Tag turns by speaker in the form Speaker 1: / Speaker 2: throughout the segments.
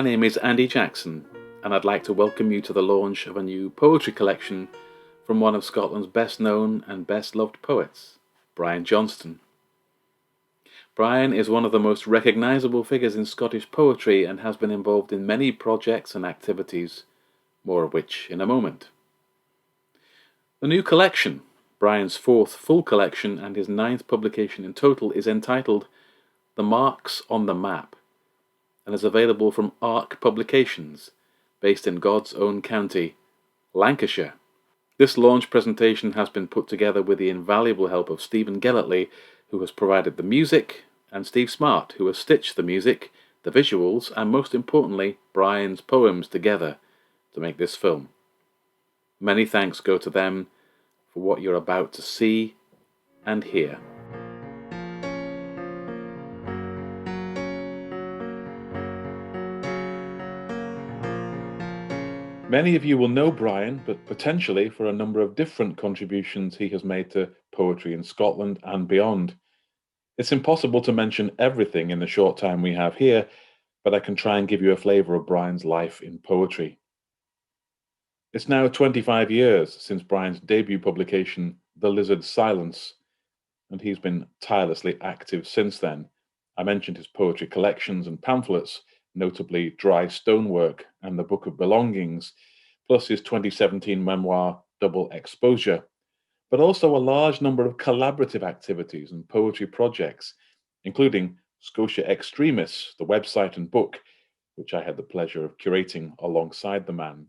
Speaker 1: name is Andy Jackson, and I'd like to welcome you to the launch of a new poetry collection from one of Scotland's best known and best loved poets, Brian Johnston. Brian is one of the most recognisable figures in Scottish poetry and has been involved in many projects and activities, more of which in a moment. The new collection, Brian's fourth full collection and his ninth publication in total, is entitled The Marks on the Map, and is available from Ark Publications, based in God's own county, Lancashire. This launch presentation has been put together with the invaluable help of Stephen Gellertley, who has provided the music, and Steve Smart, who has stitched the music, the visuals, and most importantly, Brian's poems together to make this film. Many thanks go to them for what you're about to see and hear. Many of you will know Brian, but potentially for a number of different contributions he has made to poetry in Scotland and beyond. It's impossible to mention everything in the short time we have here, but I can try and give you a flavour of Brian's life in poetry. It's now 25 years since Brian's debut publication, The Lizard's Silence, and he's been tirelessly active since then. I mentioned his poetry collections and pamphlets, notably Dry Stonework and the Book of Belongings, plus his 2017 memoir, Double Exposure, but also a large number of collaborative activities and poetry projects, including Scotia Extremis, the website and book, which I had the pleasure of curating alongside the man.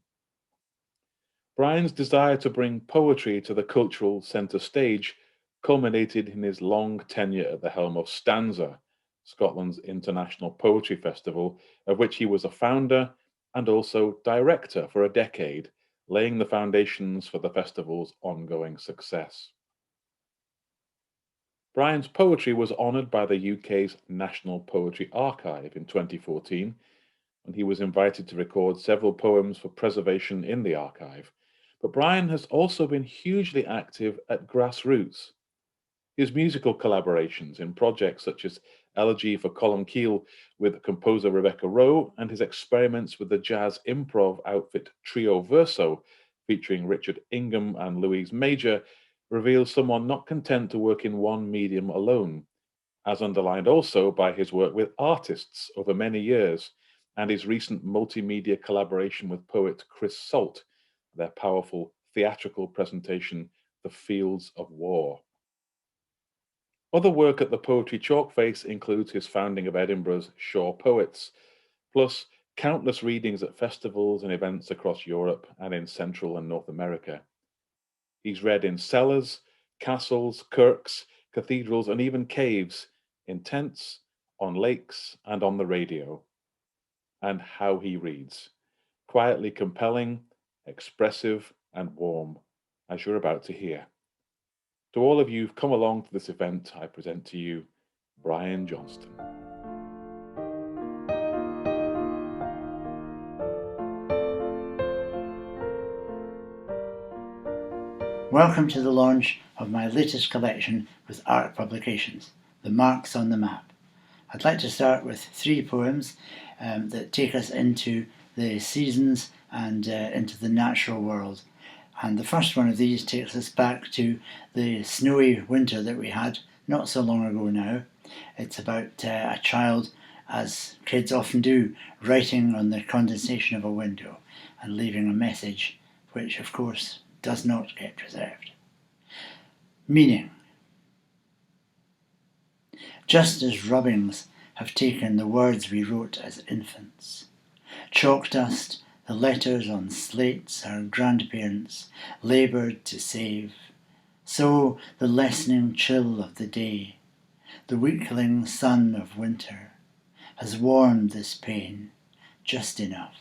Speaker 1: Brian's desire to bring poetry to the cultural centre stage culminated in his long tenure at the helm of Stanza, Scotland's international poetry festival, of which he was a founder and also director for a decade, laying the foundations for the festival's ongoing success. Brian's poetry was honoured by the UK's National Poetry Archive in 2014, and he was invited to record several poems for preservation in the archive. But Brian has also been hugely active at grassroots. His musical collaborations in projects such as Elegy for Columkille with composer Rebecca Rowe and his experiments with the jazz improv outfit Trio Verso, featuring Richard Ingham and Louise Major, reveals someone not content to work in one medium alone, as underlined also by his work with artists over many years and his recent multimedia collaboration with poet Chris Salt, their powerful theatrical presentation, The Fields of War. Other work at the Poetry Chalkface includes his founding of Edinburgh's Shaw Poets, plus countless readings at festivals and events across Europe and in Central and North America. He's read in cellars, castles, kirks, cathedrals, and even caves, in tents, on lakes, and on the radio. And how he reads, quietly compelling, expressive, and warm, as you're about to hear. To all of you who've come along to this event, I present to you Brian Johnston.
Speaker 2: Welcome to the launch of my latest collection with Ark Publications, The Marks on the Map. I'd like to start with three poems that take us into the seasons and into the natural world. And the first one of these takes us back to the snowy winter that we had not so long ago now. It's about a child, as kids often do, writing on the condensation of a window and leaving a message which, of course, does not get preserved. Meaning. Just as rubbings have taken the words we wrote as infants, chalk dust, the letters on slates our grandparents laboured to save, so the lessening chill of the day, the weakling sun of winter, has warmed this pain just enough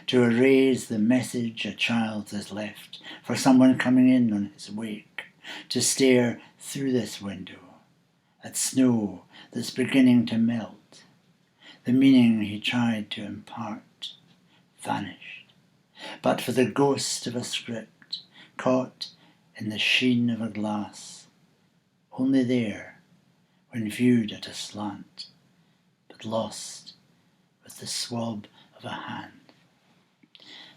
Speaker 2: to erase the message a child has left for someone coming in on his wake to stare through this window at snow that's beginning to melt. The meaning he tried to impart vanished, but for the ghost of a script caught in the sheen of a glass, only there when viewed at a slant, but lost with the swab of a hand.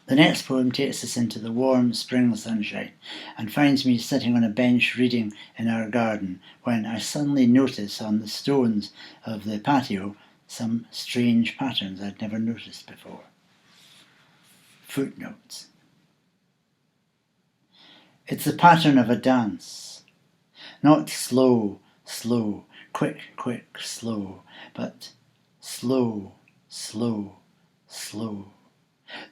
Speaker 2: The next poem takes us into the warm spring sunshine and finds me sitting on a bench reading in our garden when I suddenly notice on the stones of the patio some strange patterns I'd never noticed before. Footnotes. It's the pattern of a dance, not slow, slow, quick, quick, slow, but slow, slow, slow.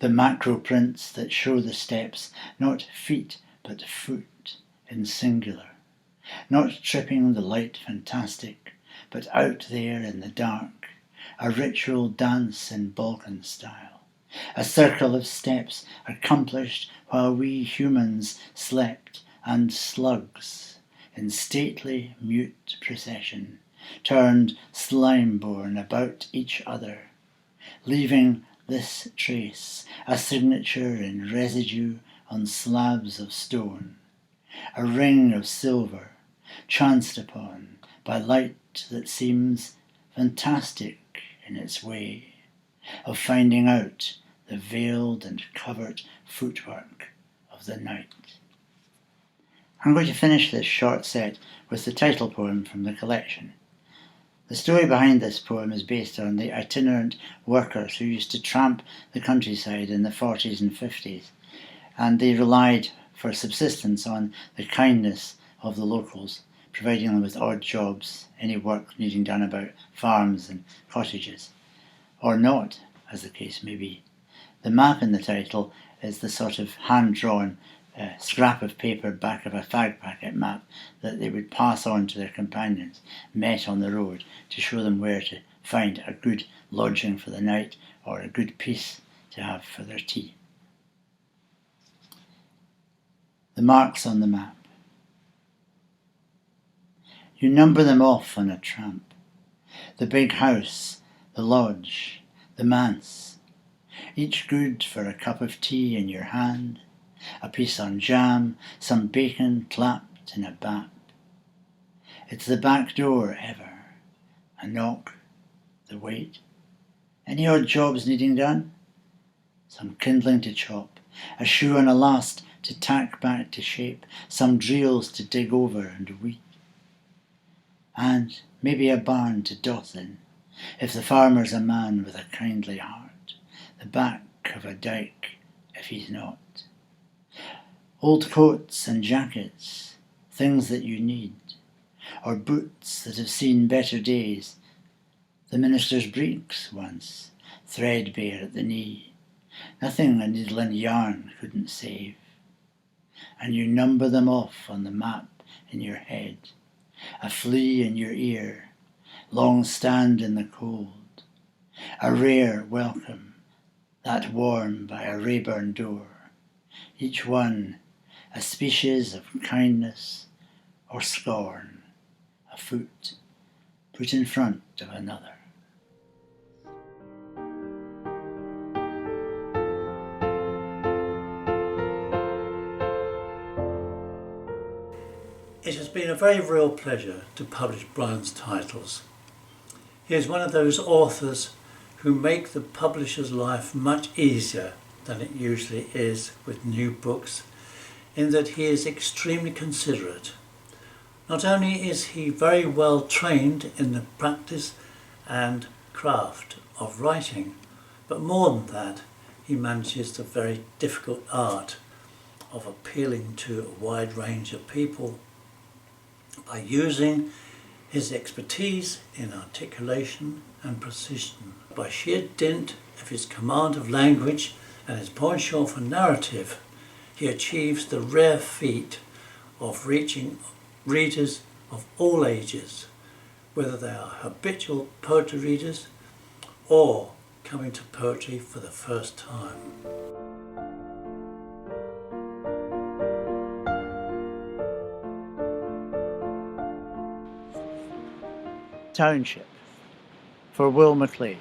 Speaker 2: The macro prints that show the steps, not feet but foot in singular, not tripping the light fantastic, but out there in the dark, a ritual dance in Balkan style, a circle of steps accomplished while we humans slept and slugs in stately mute procession turned slime-born about each other, leaving this trace, a signature in residue on slabs of stone, a ring of silver, chanced upon by light that seems fantastic in its way, of finding out the veiled and covert footwork of the night. I'm going to finish this short set with the title poem from the collection. The story behind this poem is based on the itinerant workers who used to tramp the countryside in the 40s and 50s, and they relied for subsistence on the kindness of the locals, providing them with odd jobs, any work needing done about farms and cottages, or not, as the case may be. The map in the title is the sort of hand-drawn scrap of paper back of a fag packet map that they would pass on to their companions met on the road to show them where to find a good lodging for the night or a good piece to have for their tea. The marks on the map. You number them off on a tramp. The big house, the lodge, the manse, each good for a cup of tea in your hand, a piece on jam, some bacon clapped in a bap. It's the back door ever, a knock, the wait. Any odd jobs needing done? Some kindling to chop, a shoe and a last to tack back to shape, some drills to dig over and weed. And maybe a barn to doth in, if the farmer's a man with a kindly heart, the back of a dyke if he's not. Old coats and jackets, things that you need, or boots that have seen better days. The minister's breeks once, threadbare at the knee, nothing a needle and yarn couldn't save. And you number them off on the map in your head, a flea in your ear, long stand in the cold, a rare welcome, that warm by a Rayburn door, each one a species of kindness or scorn, a foot put in front of another.
Speaker 3: It has been a very real pleasure to publish Brian's titles. He is one of those authors who make the publisher's life much easier than it usually is with new books, in that he is extremely considerate. Not only is he very well trained in the practice and craft of writing, but more than that, he manages the very difficult art of appealing to a wide range of people by using his expertise in articulation and precision. By sheer dint of his command of language and his penchant for narrative, he achieves the rare feat of reaching readers of all ages, whether they are habitual poetry readers or coming to poetry for the first time.
Speaker 2: Township, for Will Maclean.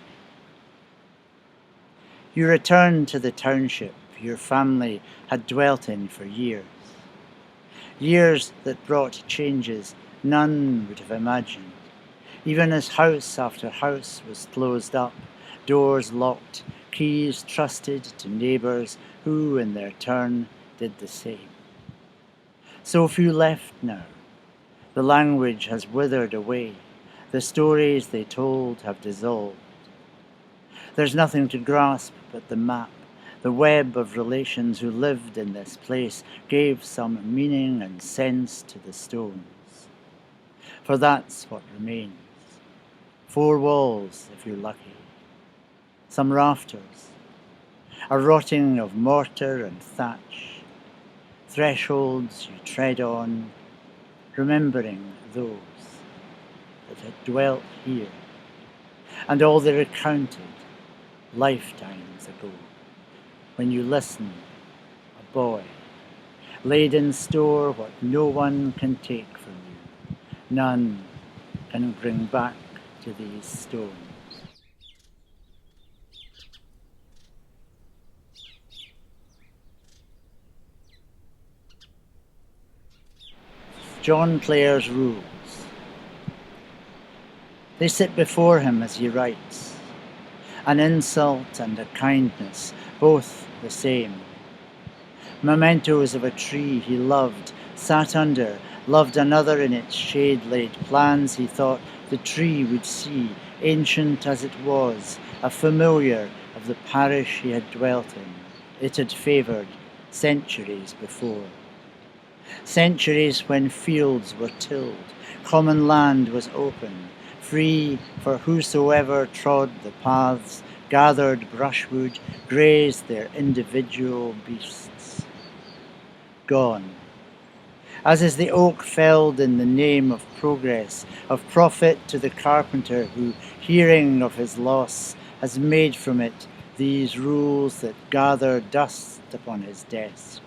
Speaker 2: You returned to the township your family had dwelt in for years. Years that brought changes none would have imagined, even as house after house was closed up, doors locked, keys trusted to neighbours who, in their turn, did the same. So few left now. The language has withered away. The stories they told have dissolved. There's nothing to grasp but the map. The web of relations who lived in this place gave some meaning and sense to the stones. For that's what remains. 4 walls, if you're lucky. Some rafters. A rotting of mortar and thatch. Thresholds you tread on, remembering those that had dwelt here, and all they recounted lifetimes ago, when you listened, a boy, laid in store what no one can take from you, none can bring back to these stones. John Clare's rules. They sit before him as he writes. An insult and a kindness, both the same. Mementos of a tree he loved, sat under, loved another in its shade, laid plans he thought the tree would see, ancient as it was, a familiar of the parish he had dwelt in. It had favoured centuries before. Centuries when fields were tilled, common land was open, free for whosoever trod the paths, gathered brushwood, grazed their individual beasts. Gone. As is the oak felled in the name of progress, of profit to the carpenter who, hearing of his loss, has made from it these rules that gather dust upon his desk.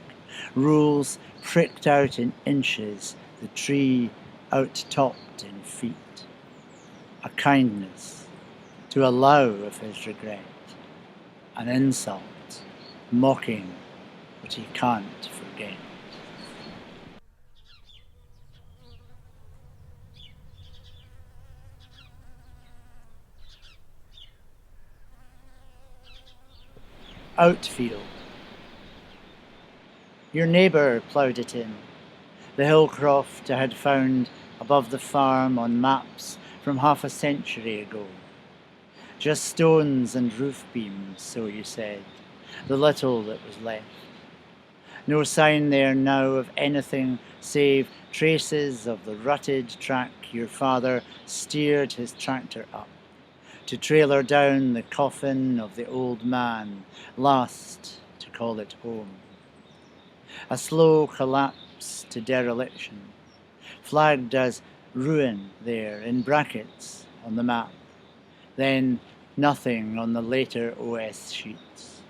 Speaker 2: Rules pricked out in inches, the tree out-topped in feet. A kindness to allow of his regret, an insult, mocking what he can't forget. Outfield. Your neighbour ploughed it in, the hillcroft I had found above the farm on maps from half a century ago. Just stones and roof beams, so you said, the little that was left. No sign there now of anything save traces of the rutted track your father steered his tractor up, to trailer down the coffin of the old man, last to call it home. A slow collapse to dereliction, flagged as ruin there in brackets on the map, then nothing on the later OS sheets.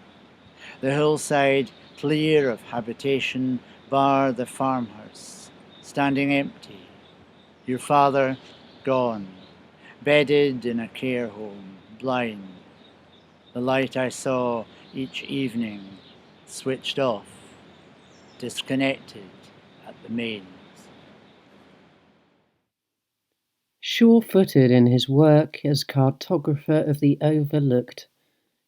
Speaker 2: The hillside clear of habitation, bar the farmhouse, standing empty, your father gone, bedded in a care home, blind. The light I saw each evening switched off, disconnected at the mains.
Speaker 4: Sure-footed in his work as cartographer of the overlooked,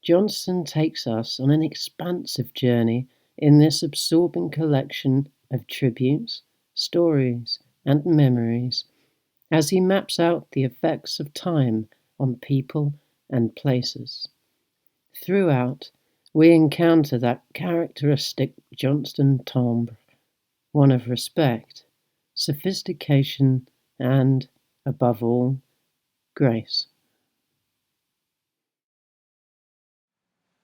Speaker 4: Johnson takes us on an expansive journey in this absorbing collection of tributes, stories, and memories, as he maps out the effects of time on people and places. Throughout, we encounter that characteristic Johnston timbre, one of respect, sophistication, and, above all, grace.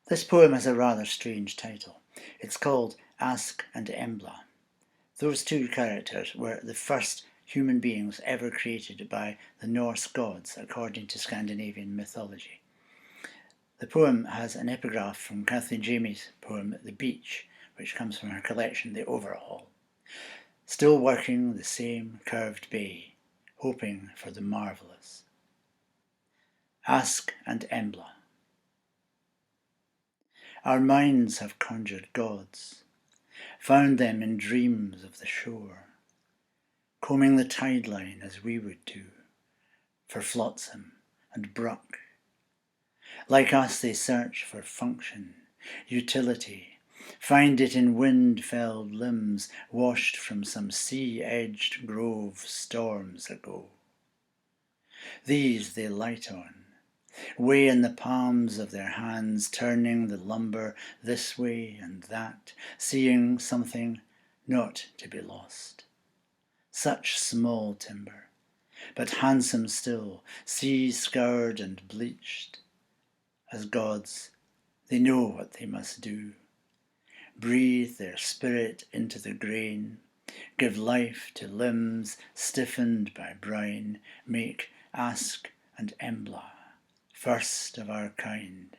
Speaker 2: This poem has a rather strange title. It's called Ask and Embla. Those two characters were the first human beings ever created by the Norse gods, according to Scandinavian mythology. The poem has an epigraph from Kathleen Jamie's poem The Beach, which comes from her collection The Overhaul. Still working the same curved bay, hoping for the marvellous. Ask and Embla. Our minds have conjured gods, found them in dreams of the shore, combing the tide line as we would do, for flotsam and bruck. Like us, they search for function, utility, find it in wind-felled limbs washed from some sea-edged grove storms ago. These they light on, weigh in the palms of their hands, turning the lumber this way and that, seeing something not to be lost. Such small timber, but handsome still, sea-scoured and bleached. As gods, they know what they must do. Breathe their spirit into the grain, give life to limbs stiffened by brine, make ask and Embla, first of our kind,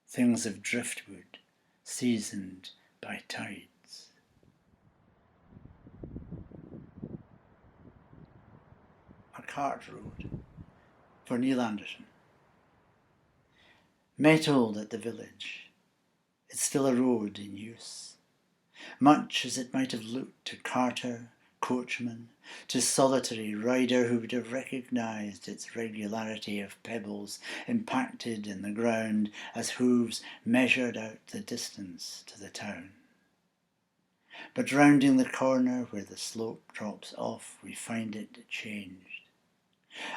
Speaker 2: things of driftwood, seasoned by tides. A cart road for Neil Anderson. Metalled at the village, it's still a road in use, much as it might have looked to carter, coachman, to solitary rider who would have recognised its regularity of pebbles impacted in the ground as hooves measured out the distance to the town. But rounding the corner where the slope drops off, we find it changed.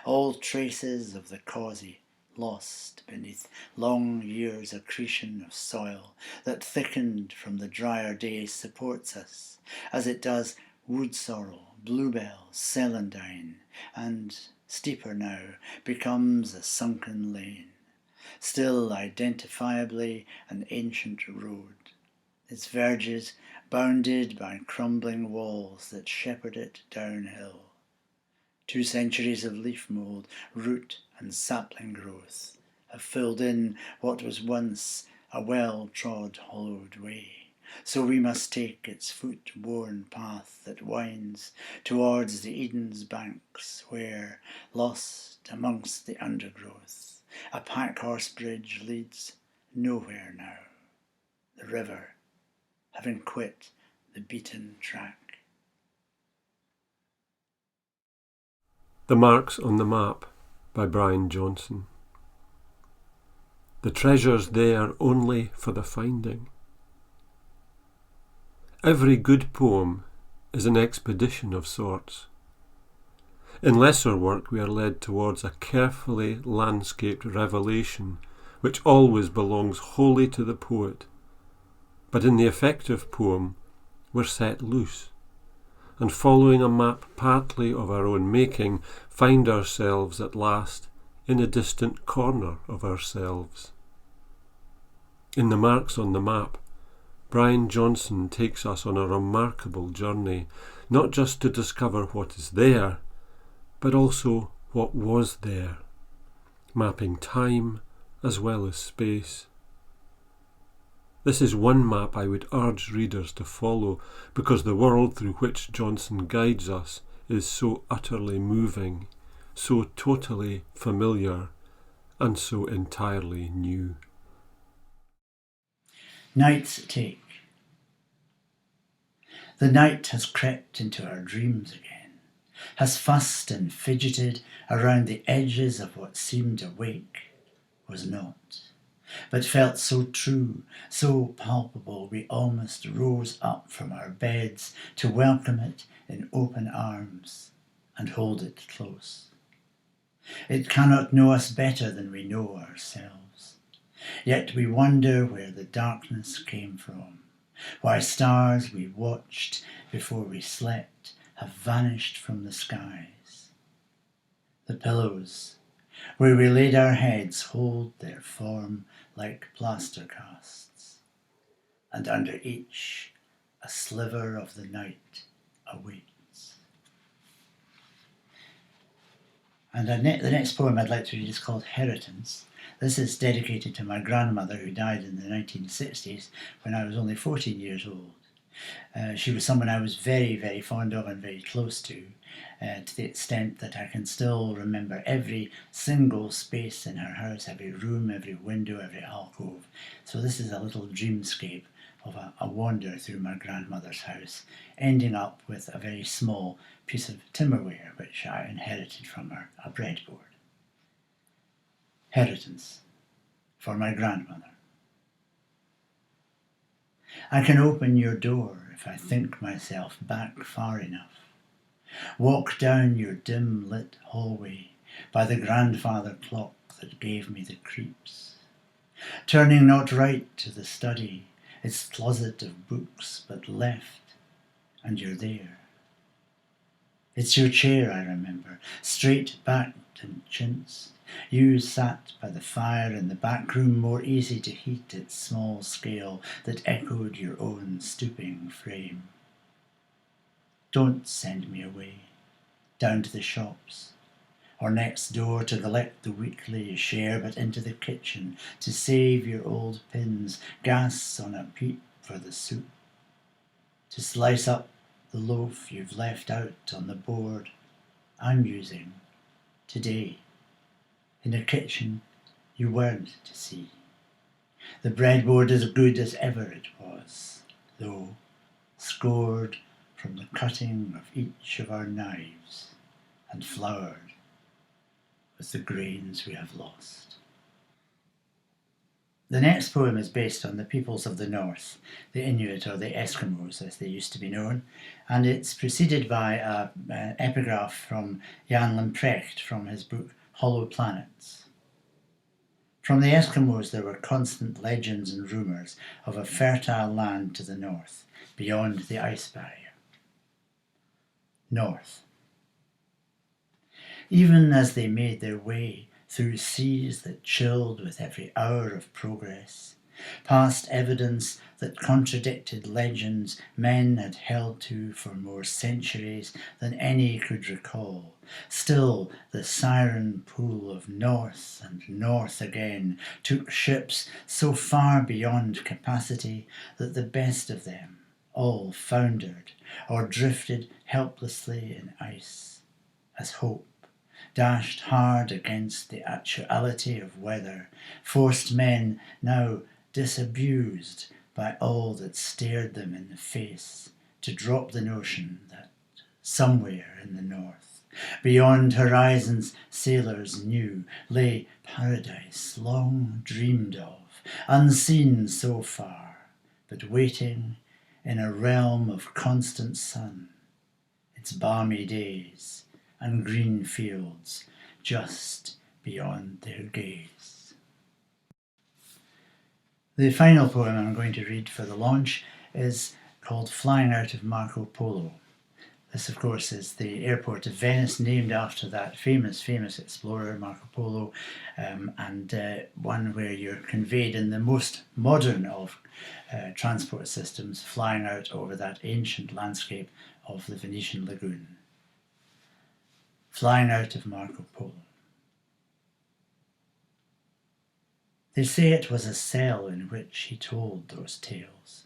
Speaker 2: All traces of the causey lost beneath long years' accretion of soil that thickened from the drier days supports us, as it does wood sorrel, bluebell, celandine, and, steeper now, becomes a sunken lane, still identifiably an ancient road, its verges bounded by crumbling walls that shepherd it downhill. 2 centuries of leaf mould, root and sapling growth have filled in what was once a well-trod hollowed way. So we must take its foot-worn path that winds towards the Eden's banks where, lost amongst the undergrowth, a pack-horse bridge leads nowhere now, the river having quit the beaten track.
Speaker 5: The Marks on the Map by Brian Johnson. The treasure's there only for the finding. Every good poem is an expedition of sorts. In lesser work we are led towards a carefully landscaped revelation which always belongs wholly to the poet, but in the effective poem we're set loose, and following a map partly of our own making, find ourselves at last in a distant corner of ourselves. In The Marks on the Map, Brian Johnson takes us on a remarkable journey, not just to discover what is there, but also what was there, mapping time as well as space. This is one map I would urge readers to follow, because the world through which Johnson guides us is so utterly moving, so totally familiar, and so entirely new.
Speaker 2: Night's take. The night has crept into our dreams again, has fussed and fidgeted around the edges of what seemed awake, was not, but felt so true, so palpable, we almost rose up from our beds to welcome it in open arms and hold it close. It cannot know us better than we know ourselves, yet we wonder where the darkness came from, why stars we watched before we slept have vanished from the skies. The pillows where we laid our heads hold their form like plaster casts, and under each a sliver of the night awaits. And the next poem I'd like to read is called Heritance. This is dedicated to my grandmother, who died in the 1960s when I was only 14 years old. She was someone I was very, very fond of and very close to the extent that I can still remember every single space in her house, every room, every window, every alcove. So this is a little dreamscape of a wander through my grandmother's house, ending up with a very small piece of timberware which I inherited from her, a breadboard. Heritance. for my grandmother. I can open your door if I think myself back far enough. Walk down your dim-lit hallway by the grandfather clock that gave me the creeps. Turning not right to the study, its closet of books, but left, and you're there. It's your chair, I remember, straight-backed and chintz. You sat by the fire in the back room, more easy to heat its small scale that echoed your own stooping frame. Don't send me away, down to the shops, or next door to collect the weekly share, but into the kitchen to save your old pins, gas on a peat for the soup, to slice up the loaf you've left out on the board I'm using today, in a kitchen you weren't to see. The breadboard as good as ever it was, though scored from the cutting of each of our knives and floured with the grains we have lost. The next poem is based on the peoples of the North, the Inuit or the Eskimos as they used to be known, and it's preceded by an epigraph from Jan Lamprecht from his book Hollow Planets. From the Eskimos there were constant legends and rumours of a fertile land to the north, beyond the ice barrier. North. Even as they made their way through seas that chilled with every hour of progress, past evidence that contradicted legends men had held to for more centuries than any could recall, still the siren pool of north and north again took ships so far beyond capacity that the best of them all foundered or drifted helplessly in ice, as hope dashed hard against the actuality of weather, forced men now disabused by all that stared them in the face to drop the notion that somewhere in the north, beyond horizons sailors knew, lay paradise long dreamed of, unseen so far, but waiting in a realm of constant sun, its balmy days and green fields just beyond their gaze. The final poem I'm going to read for the launch is called Flying Out of Marco Polo. This, of course, is the airport of Venice, named after that famous explorer, Marco Polo, and one where you're conveyed in the most modern of transport systems, flying out over that ancient landscape of the Venetian lagoon. Flying out of Marco Polo. They say it was a cell in which he told those tales,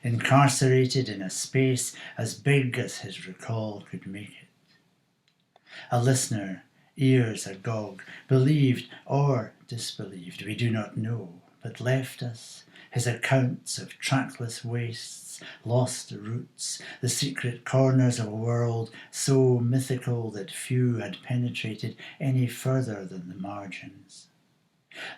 Speaker 2: incarcerated in a space as big as his recall could make it. A listener, ears agog, believed or disbelieved, we do not know, but left us his accounts of trackless wastes, lost routes, the secret corners of a world so mythical that few had penetrated any further than the margins.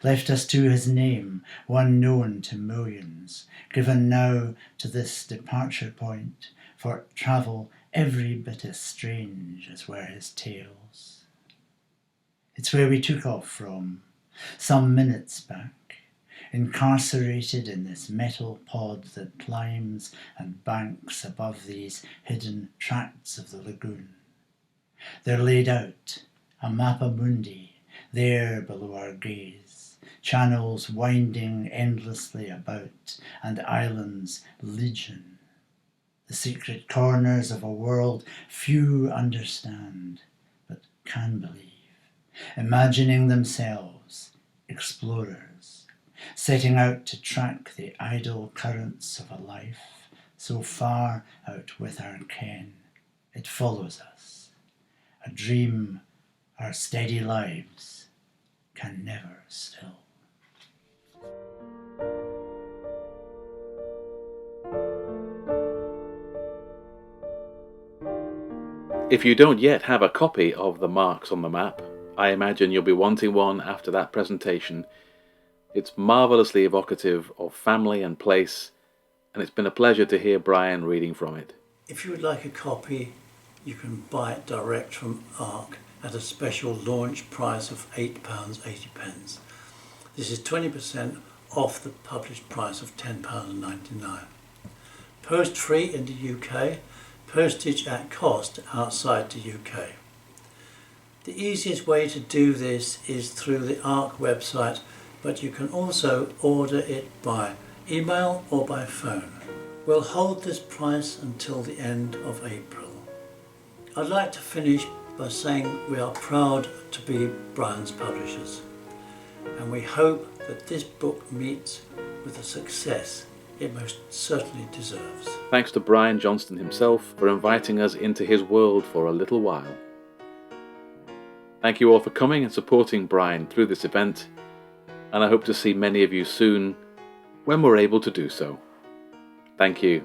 Speaker 2: Left us to his name, one known to millions, given now to this departure point, for travel every bit as strange as were his tales. It's where we took off from, some minutes back, incarcerated in this metal pod that climbs and banks above these hidden tracts of the lagoon. They're laid out, a mappa mundi, there below our gaze, channels winding endlessly about, and islands legion, the secret corners of a world few understand, but can believe, imagining themselves explorers, setting out to track the idle currents of a life so far out with our ken, it follows us, a dream our steady lives can never still.
Speaker 1: If you don't yet have a copy of The Marks on the Map, I imagine you'll be wanting one after that presentation, It's marvellously evocative of family and place, and it's been a pleasure to hear Brian reading from it.
Speaker 3: If you would like a copy, you can buy it direct from ARC at a special launch price of £8.80. This is 20% off the published price of £10.99. Post free in the UK, postage at cost outside the UK. The easiest way to do this is through the ARC website, but you can also order it by email or by phone. We'll hold this price until the end of April. I'd like to finish by saying we are proud to be Brian's publishers, and we hope that this book meets with the success it most certainly deserves.
Speaker 1: Thanks to Brian Johnston himself for inviting us into his world for a little while. Thank you all for coming and supporting Brian through this event, and I hope to see many of you soon when we're able to do so. Thank you.